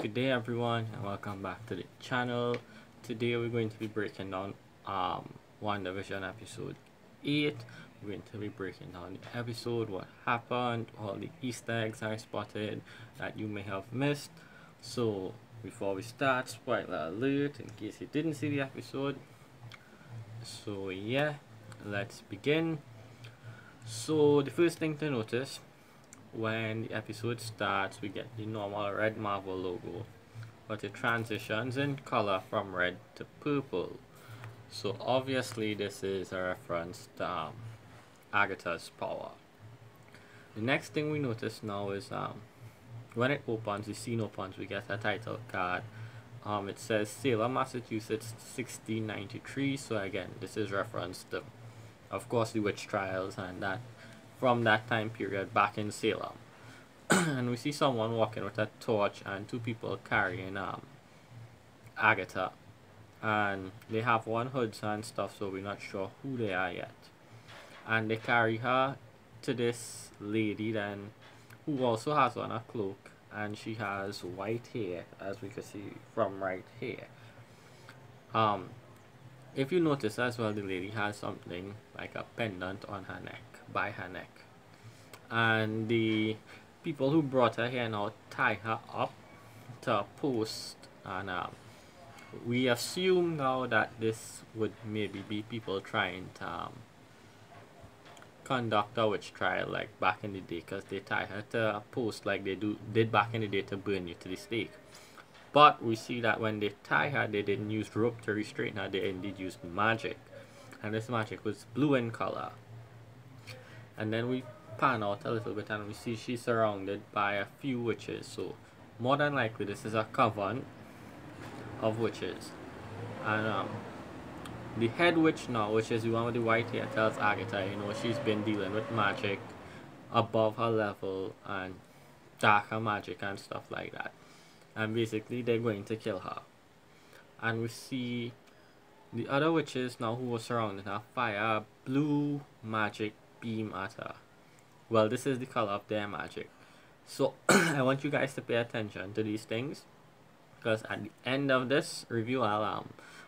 Good day everyone and welcome back to the channel. Today we're going to be breaking down WandaVision episode 8. We're going to be breaking down the episode, what happened, all the Easter eggs I spotted that you may have missed. So before we start, spoiler alert in case you didn't see the episode. So yeah, let's begin. So the first thing to notice, when the episode starts, we get the normal red Marvel logo, but it transitions in color from red to purple. So obviously this is a reference to Agatha's power. The next thing we notice now is when it opens, the scene opens, we get a title card. It says Salem, Massachusetts, 1693. So again, this is reference to, of course, the witch trials and that from that time period back in Salem. And we see someone walking with a torch and two people carrying Agatha, and they have one hoods and stuff, so we're not sure who they are yet. And they carry her to this lady then, who also has on a cloak, and she has white hair, as we can see from right here. If you notice as well, the lady has something like a pendant on her neck, by her neck. And the people who brought her here now tie her up to a post, and we assume now that this would maybe be people trying to conduct a witch trial like back in the day, because they tie her to a post like they did back in the day to burn you to the stake. But we see that when they tie her, they didn't use rope to restrain her, they indeed used magic, and this magic was blue in color. And then we pan out a little bit and we see she's surrounded by a few witches, so more than likely this is a coven of witches. And the head witch now, which is the one with the white hair, tells Agatha, you know, she's been dealing with magic above her level and darker magic and stuff like that, and basically they're going to kill her. And we see the other witches now who were surrounding her fire a blue magic beam at her. Well, this is the color of their magic. So I want you guys to pay attention to these things, because at the end of this review,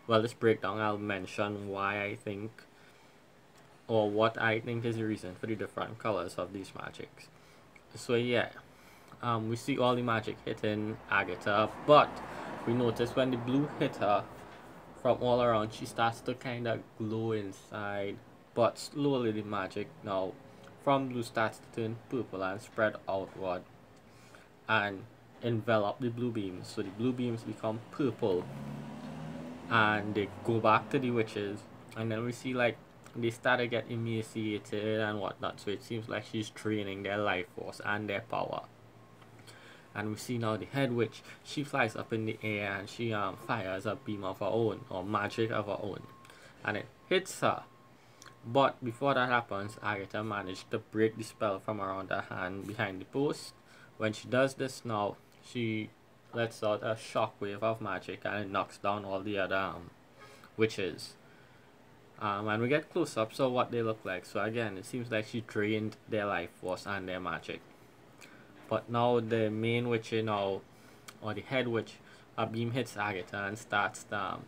this breakdown, I'll mention why I think, or what I think is the reason for the different colors of these magics. So yeah, we see all the magic hitting Agatha, but we notice when the blue hit her from all around, she starts to kind of glow inside, but slowly the magic now from blue starts to turn purple and spread outward and envelop the blue beams. So the blue beams become purple and they go back to the witches, and then we see like they start to get emaciated and whatnot, so it seems like she's draining their life force and their power. And we see now the head witch, she flies up in the air and she fires a beam of her own, or magic of her own, and it hits her. But before that happens, Agatha managed to break the spell from around her hand behind the post. When she does this now, she lets out a shockwave of magic and it knocks down all the other witches. And we get close-ups of what they look like. So again, it seems like she drained their life force and their magic. But now the main witch now, or the head witch, a beam hits Agatha and starts to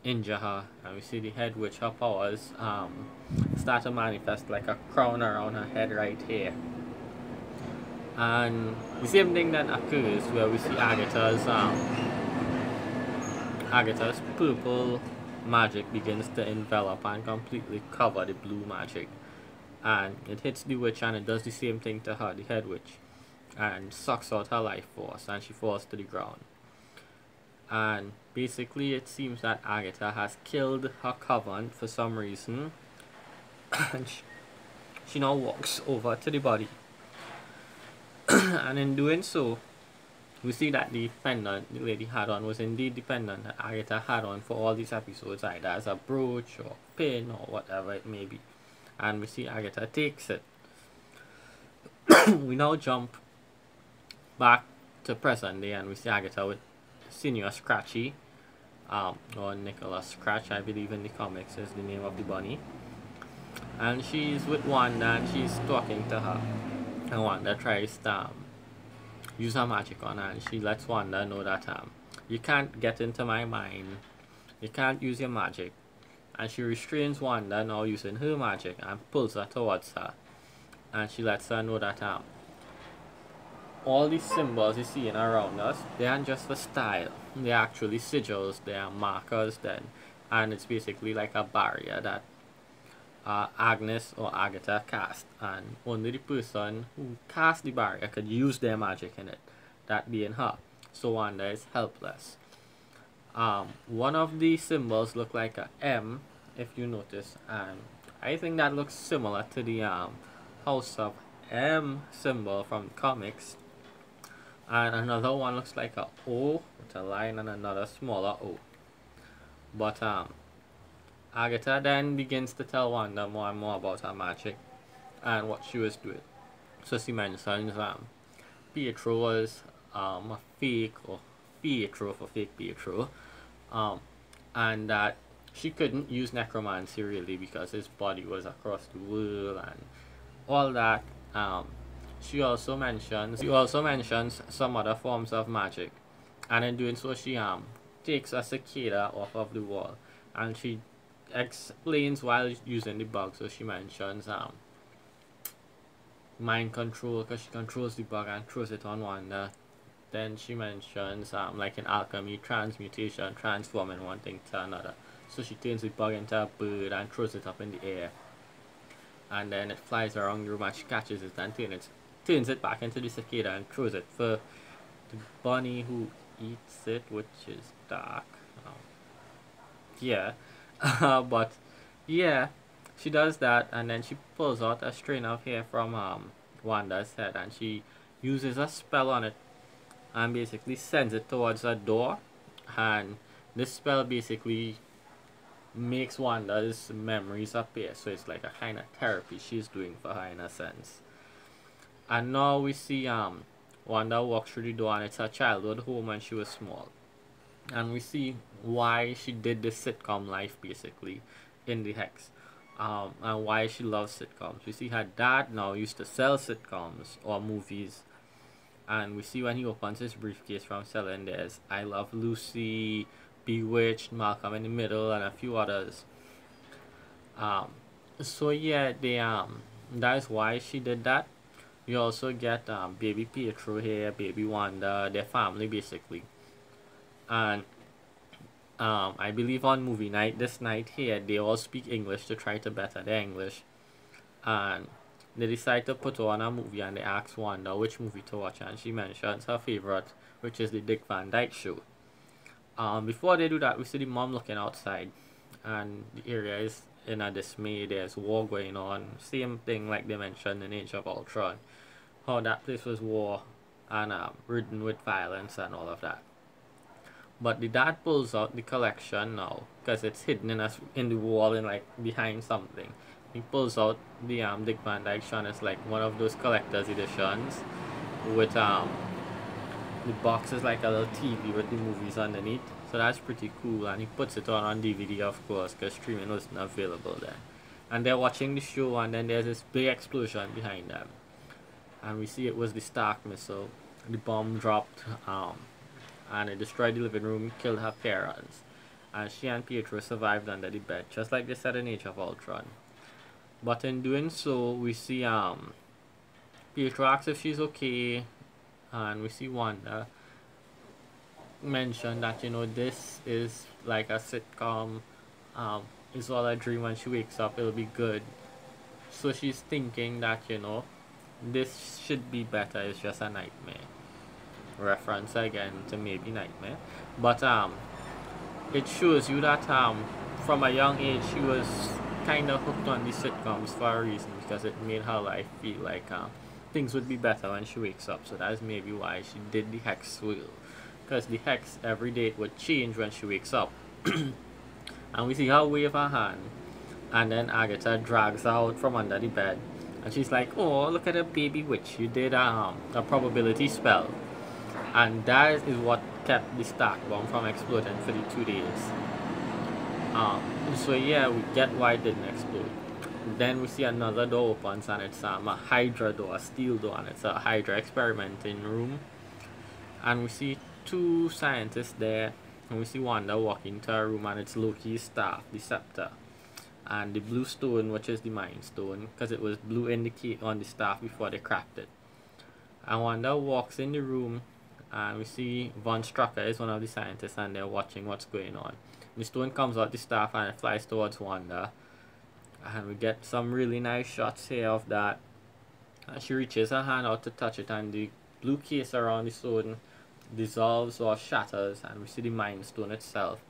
injure her, and we see the head witch, her powers start to manifest like a crown around her head right here. And the same thing then occurs where we see Agatha's purple magic begins to envelop and completely cover the blue magic, and it hits the witch and it does the same thing to her, the head witch, and sucks out her life force and she falls to the ground. And basically it seems that Agatha has killed her coven for some reason, and she now walks over to the body. And in doing so, we see that the pendant the lady had on was indeed the pendant that Agatha had on for all these episodes, either as a brooch or pin or whatever it may be. And we see Agatha takes it. We now jump back to present day and we see Agatha with Senior Scratchy, or Nicholas Scratch, I believe in the comics is the name of the bunny. And she's with Wanda and she's talking to her. And Wanda tries to use her magic on her, and she lets Wanda know that you can't get into my mind, you can't use your magic, and she restrains Wanda now using her magic and pulls her towards her, and she lets her know that all these symbols you see around us, they aren't just for style, they're actually sigils, they are markers then, and it's basically like a barrier that Agnes or Agatha cast, and only the person who cast the barrier could use their magic in it, that being her. So Wanda is helpless. One of the symbols look like a M, if you notice, and I think that looks similar to the House of M symbol from comics. And another one looks like a O with a line and another smaller O. But Agatha then begins to tell Wanda more and more about her magic and what she was doing. So she mentions Pietro was a fake, or Pietro for fake Pietro, and that she couldn't use necromancy really because his body was across the world and all that. She also mentions some other forms of magic, and in doing so she takes a cicada off of the wall, and she explains while using the bug. So she mentions mind control, because she controls the bug and throws it on Wanda. Then she mentions like in alchemy, transmutation, transforming one thing to another. So she turns the bug into a bird and throws it up in the air, and then it flies around the room and she catches it and turns it back into the cicada and throws it for the bunny, who eats it, which is dark. Yeah. But yeah, she does that, and then she pulls out a strain of hair from Wanda's head, and she uses a spell on it and basically sends it towards a door, and this spell basically makes Wanda's memories appear. So it's like a kind of therapy she's doing for her in a sense. And now we see Wanda walks through the door, and it's her childhood home when she was small. And we see why she did this sitcom life basically in the Hex, and why she loves sitcoms. We see her dad now used to sell sitcoms or movies, and we see when he opens his briefcase from selling, there's I Love Lucy, Bewitched, Malcolm in the Middle, and a few others. So yeah, that is why she did that. You also get baby Pietro here, baby Wanda, their family basically. And I believe on movie night this night here, they all speak English to try to better their English, and they decide to put on a movie, and they ask Wanda which movie to watch, and she mentions her favorite, which is the Dick Van Dyke Show. Before they do that, we see the mom looking outside, and the area is in a dismay. There's war going on, same thing like they mentioned in Age of Ultron, how that place was war and ridden with violence and all of that. But the dad pulls out the collection now, because it's hidden in the wall and like behind something. He pulls out the Dick Van Dyke Show, and it's like one of those collector's editions with the box is like a little TV with the movies underneath. So that's pretty cool, and he puts it on DVD, of course, because streaming wasn't available then. And they're watching the show, and then there's this big explosion behind them, and we see it was the Stark missile. The bomb dropped, and it destroyed the living room, killed her parents, and she and Pietro survived under the bed, just like they said in Age of Ultron. But in doing so, we see Pietro asks if she's okay, and we see Wanda mention that, you know, this is like a sitcom, it's all a dream. When she wakes up, it'll be good. So she's thinking that, you know, this should be better, it's just a nightmare. Reference again to maybe Nightmare. But it shows you that from a young age she was kind of hooked on these sitcoms for a reason, because it made her life feel like things would be better when she wakes up. So that's maybe why she did the Hex wheel, because the Hex every day it would change when she wakes up. And we see her wave her hand, and then Agatha drags her out from under the bed, and she's like, oh, look at a baby witch, you did a probability spell. And that is what kept the Stark bomb from exploding for the 2 days. So yeah, we get why it didn't explode. Then we see another door opens, and it's a Hydra door, a steel door, and it's a Hydra experimenting room. And we see two scientists there, and we see Wanda walking into a room, and it's Loki's staff, the scepter, and the blue stone, which is the Mind Stone, because it was blue indicate on the staff before they cracked it. And Wanda walks in the room, and we see Von Strucker is one of the scientists, and they're watching what's going on. The stone comes out the staff, and it flies towards Wanda, and we get some really nice shots here of that. And she reaches her hand out to touch it, and the blue case around the stone dissolves or shatters, and we see the Mind Stone itself.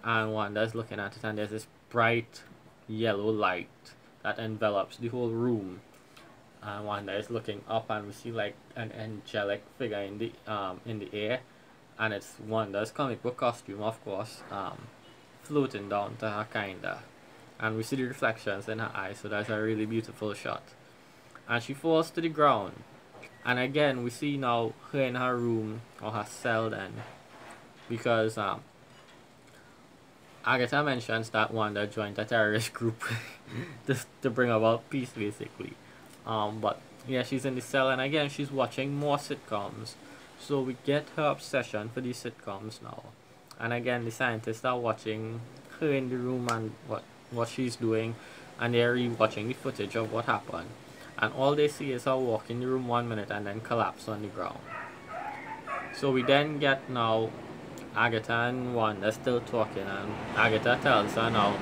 And Wanda's looking at it, and there's this bright yellow light that envelops the whole room. And Wanda is looking up, and we see like an angelic figure in the air, and it's Wanda's comic book costume, of course, floating down to her kinda. And we see the reflections in her eyes, so that's a really beautiful shot. And she falls to the ground. And again, we see now her in her room, or her cell then, because Agatha mentions that Wanda joined a terrorist group just to bring about peace, basically. But yeah, she's in the cell, and again, she's watching more sitcoms. So we get her obsession for these sitcoms now. And again, the scientists are watching her in the room and what she's doing, and they're re-watching the footage of what happened. And all they see is her walk in the room 1 minute and then collapse on the ground. So we then get now Agatha and Wanda still talking, and Agatha tells her now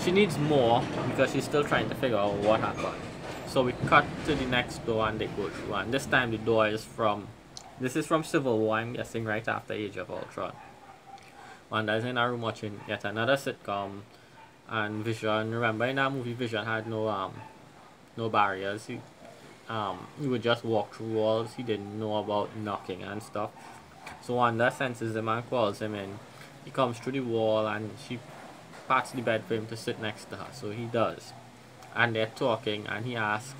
she needs more because she's still trying to figure out what happened. So we cut to the next door, and they go through, and this time the door is from Civil War, I'm guessing, right after Age of Ultron. Wanda's in her room watching yet another sitcom, and Vision, remember in that movie Vision had no barriers. He would just walk through walls. He didn't know about knocking and stuff. So Wanda senses him and calls him in. He comes through the wall, and she pats the bed for him to sit next to her, so he does. And they're talking, and he asks,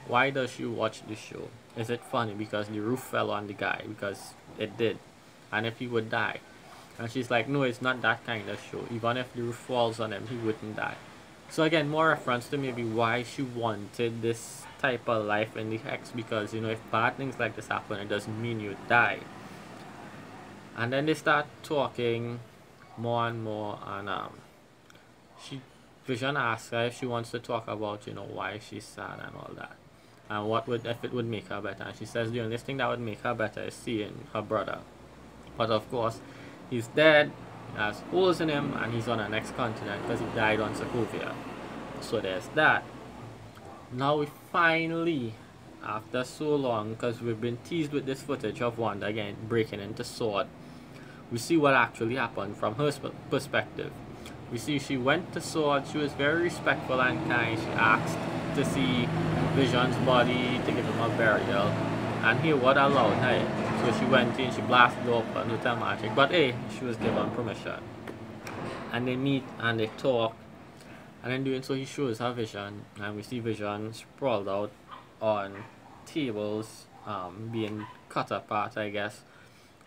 why does she watch this show? Is it funny because the roof fell on the guy? Because it did. And if he would die. And she's like, no, it's not that kind of show. Even if the roof falls on him, he wouldn't die. So again, more reference to maybe why she wanted this type of life in the Hex, because, you know, if bad things like this happen, it doesn't mean you die. And then they start talking more and more, and Vision asks her if she wants to talk about, you know, why she's sad and all that, and if it would make her better. And she says the only thing that would make her better is seeing her brother, but of course he's dead, he has holes in him, and he's on the next continent because he died on Sokovia. So there's that. Now we finally, after so long, because we've been teased with this footage of Wanda again breaking into S.W.O.R.D., we see what actually happened from her perspective. We see she went to S.W.O.R.D., she was very respectful and kind. She asked to see Vision's body, to give him a burial, and here what allowed her. So she went in, she blasted open with her magic, but hey, she was given permission. And they meet and they talk, and in doing so he shows her Vision, and we see Vision sprawled out on tables, being cut apart, I guess.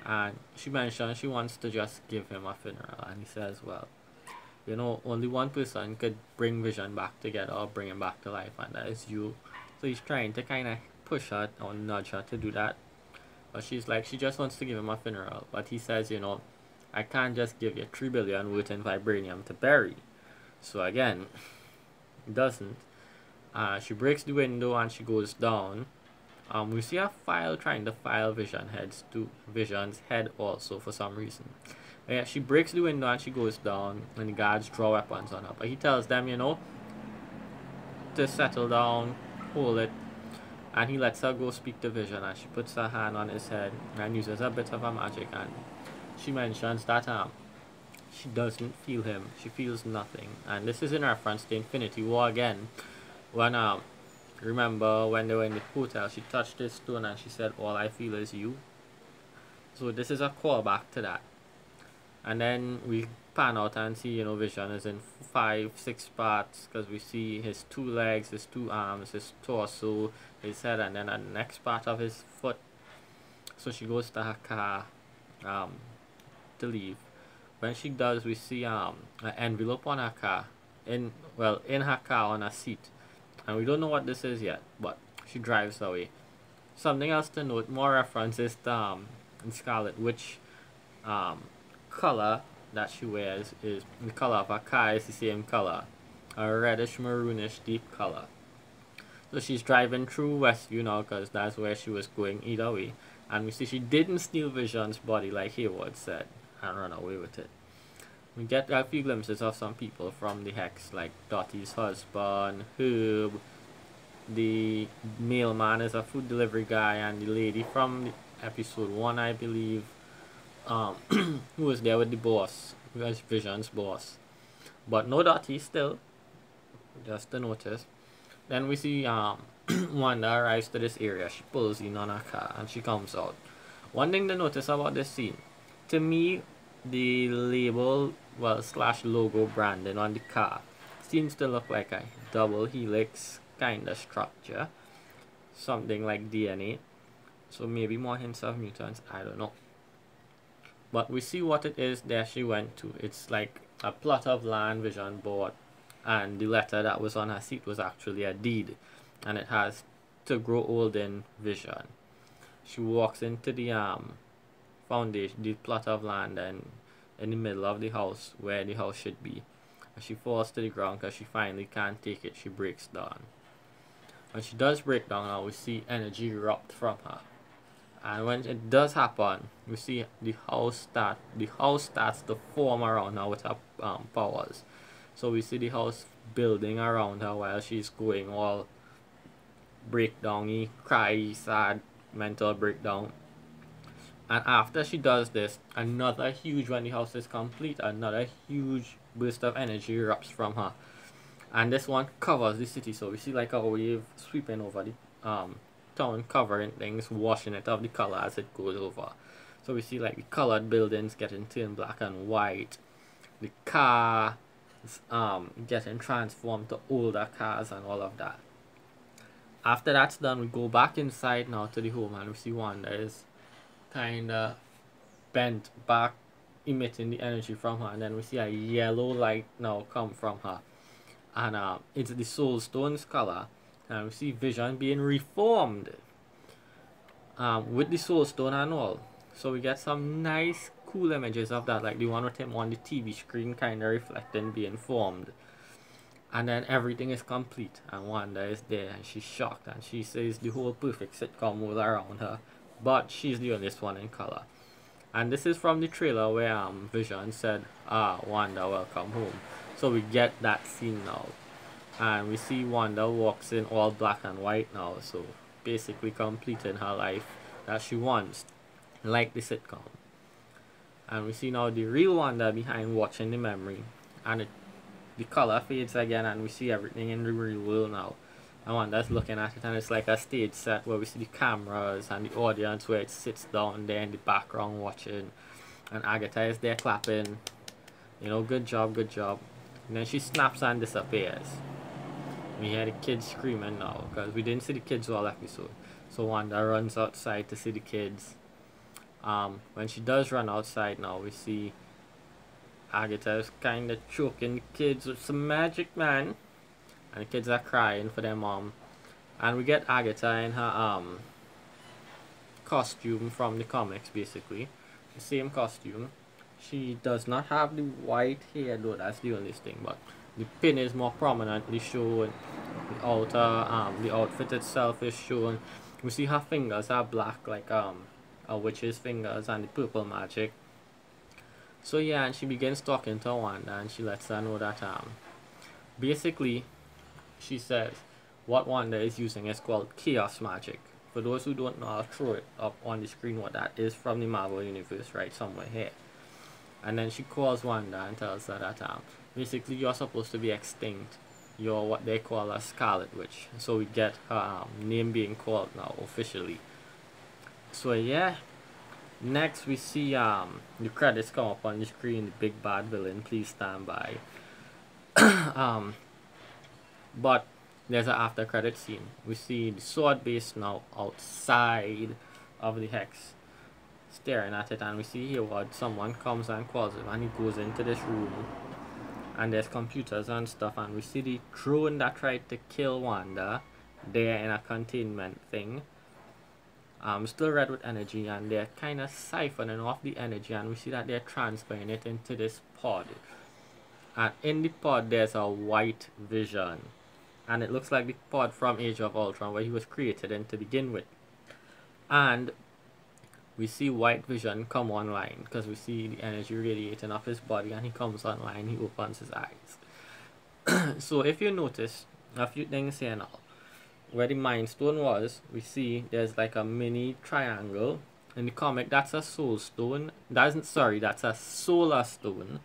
And she mentioned she wants to just give him a funeral, and he says, well, you know, only one person could bring Vision back together or bring him back to life, and that is you. So he's trying to kind of push her or nudge her to do that, but she's like, she just wants to give him a funeral. But he says, you know, I can't just give you 3 billion worth in vibranium to bury. So again, he doesn't. She breaks the window and she goes down. We see a file trying to file Vision's head also for some reason. Yeah, she breaks the window and she goes down, and the guards draw weapons on her. But he tells them, you know, to settle down, hold it, and he lets her go speak to Vision, and she puts her hand on his head and uses a bit of her magic, and she mentions that she doesn't feel him, she feels nothing. And this is in reference to Infinity War again, when remember when they were in the hotel, she touched his stone and she said, all I feel is you. So this is a callback to that. And then we pan out and see, you know, Vision is in 5-6 parts, because we see his 2 legs, his 2 arms, his torso, his head, and then the next part of his foot. So she goes to her car to leave. When she does, we see an envelope on her car, in her car on a seat, and we don't know what this is yet, but she drives away. Something else to note, more references to Scarlet Witch color that she wears is the color of her car is the same color, a reddish maroonish deep color. So she's driving through Westview now because that's where she was going either way. And we see she didn't steal Vision's body like Hayward said and run away with it. We get a few glimpses of some people from the Hex, like Dottie's husband, Herb, the mailman is a food delivery guy, and the lady from the episode 1, I believe, who was there with the boss, who was Vision's boss. But no Dottie still, just to notice. Then we see Wanda arrives to this area. She pulls in on her car and she comes out. One thing to notice about this scene, to me, the label, well, slash logo branding on the car seems to look like a double helix kind of structure, something like DNA. So maybe more hints of mutants, I don't know. But we see what it is that she went to. It's like a plot of land Vision bought, and the letter that was on her seat was actually a deed, and it has to grow old in Vision. She walks into the foundation, the plot of land, and in the middle of the house where the house should be, and she falls to the ground because she finally can't take it. She breaks down. When she does break down, now we see energy erupt from her, and when it does happen, we see the house starts to form around her with her powers. So we see the house building around her while she's going all breakdowny, cry, sad, mental breakdown. And after she does this, another huge, when the house is complete, another huge burst of energy erupts from her. And this one covers the city. So we see like a wave sweeping over the town, covering things, washing it of the color as it goes over. So we see like the colored buildings getting turned black and white. The car getting transformed to older cars and all of that. After that's done, we go back inside now to the home, and we see Wanda is kinda bent back, emitting the energy from her, and then we see a yellow light now come from her, and it's the Soul Stone's color, and we see Vision being reformed with the Soul Stone and all. So we get some nice cool images of that, like the one with him on the TV screen kind of reflecting, being formed. And then everything is complete, and Wanda is there, and she's shocked, and she says the whole perfect sitcom was around her, but she's the only one in color. And this is from the trailer where Vision said, Wanda, welcome home. So we get that scene now, and we see Wanda walks in all black and white now, so basically completing her life that she wants, like the sitcom. And we see now the real Wanda behind watching the memory, and the color fades again, and we see everything in the real world now. And Wanda's looking at it, and it's like a stage set where we see the cameras and the audience where it sits down there in the background watching, and Agatha is there clapping, you know, good job, good job. And then she snaps and disappears. We hear the kids screaming now because we didn't see the kids all episode. So Wanda runs outside to see the kids. When she does run outside now, we see Agatha is kind of choking the kids with some magic, man. And the kids are crying for their mom. And we get Agatha in her costume from the comics, basically. The same costume. She does not have the white hair though, that's the only thing. But the pin is more prominently shown. The outer, the outfit itself is shown. We see her fingers are black like a witch's fingers, and the purple magic. So yeah, and she begins talking to Wanda, and she lets her know that basically she says what Wanda is using is called chaos magic. For those who don't know, I'll throw it up on the screen what that is from the Marvel universe right somewhere here. And then she calls Wanda and tells her that basically you're supposed to be extinct. You're what they call a Scarlet Witch. So we get her name being called now officially. So yeah, next we see the credits come up on the screen, the big bad villain, please stand by. But there's an after credit scene. We see the sword base now outside of the Hex, staring at it, and we see here what someone comes and calls him, and he goes into this room, and there's computers and stuff, and we see the drone that tried to kill Wanda there in a containment thing. still red with energy, and they're kind of siphoning off the energy, and we see that they're transferring it into this pod. And in the pod, there's a white vision, and it looks like the pod from Age of Ultron, where he was created in to begin with. And we see white vision come online because we see the energy radiating off his body, and he comes online, he opens his eyes. So if you notice a few things here now, where the Mind Stone was, we see there's like a mini triangle. In the comic, that's a soul stone. That's a solar stone.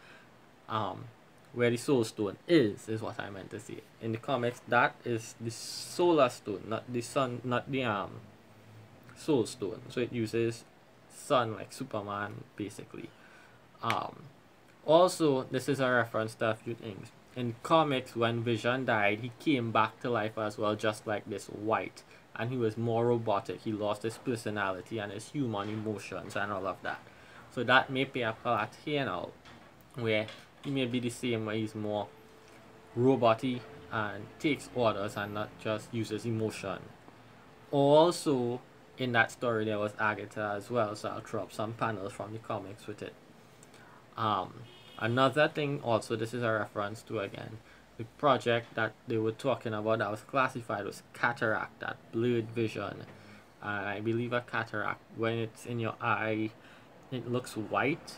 Where the soul stone is what I meant to say. In the comics, that is the solar stone, not the sun, not the soul stone. So it uses sun like Superman, basically. Also, this is a reference to a few things. In comics, when Vision died, he came back to life as well, just like this white. And he was more robotic. He lost his personality and his human emotions and all of that. So that may play a part here now, where he may be the same, where he's more roboty and takes orders and not just uses emotion. Also, in that story, there was Agatha as well, so I'll throw up some panels from the comics with it. Another thing also, this is a reference to, again, the project that they were talking about that was classified was cataract, that blurred vision. And I believe a cataract, when it's in your eye, it looks white.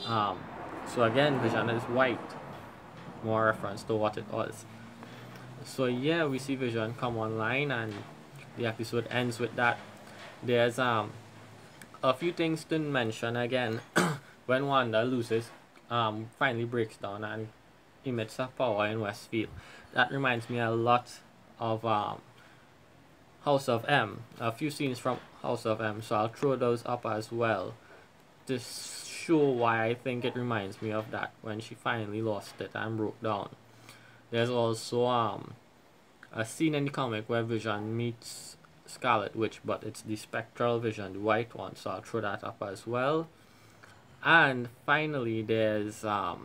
So again, Vision is white. More reference to what it was. So yeah, we see Vision come online, and the episode ends with that. There's a few things to mention again. When Wanda loses, finally breaks down and emits her power in Westfield. That reminds me a lot of House of M. A few scenes from House of M, so I'll throw those up as well to show why I think it reminds me of that, when she finally lost it and broke down. There's also a scene in the comic where Vision meets Scarlet Witch, but it's the spectral Vision, the white one, so I'll throw that up as well. And finally, there's part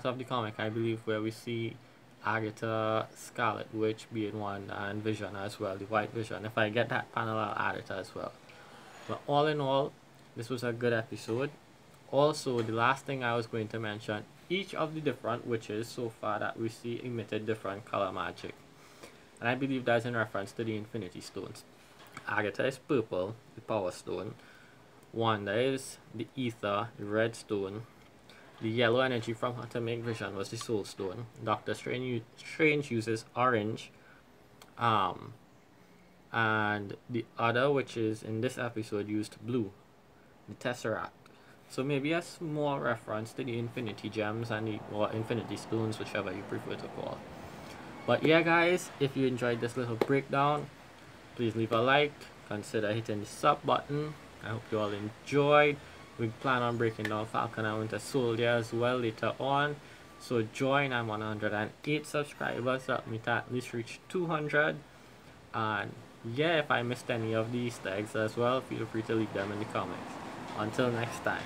of the comic, I believe, where we see Agatha, Scarlet Witch being one, and Vision as well, the white Vision. If I get that panel, I'll add it as well. But all in all, this was a good episode. Also, the last thing I was going to mention, each of the different witches so far that we see emitted different color magic. And I believe that's in reference to the Infinity Stones. Agatha is purple, the Power Stone. Wanda is the Ether, the Red Stone. The yellow energy from her to make Vision was the Soul Stone. Doctor Strange uses orange. And the other witches in this episode used blue, the Tesseract. So maybe a small reference to the Infinity Gems and or Infinity Stones, whichever you prefer to call. But yeah guys, if you enjoyed this little breakdown, please leave a like, consider hitting the sub button. I hope you all enjoyed. We plan on breaking down Falcon and Winter Soldier as well later on. So join, I'm 108 subscribers, help me to at least reach 200. And yeah, if I missed any of the Easter eggs as well, feel free to leave them in the comments. Until next time.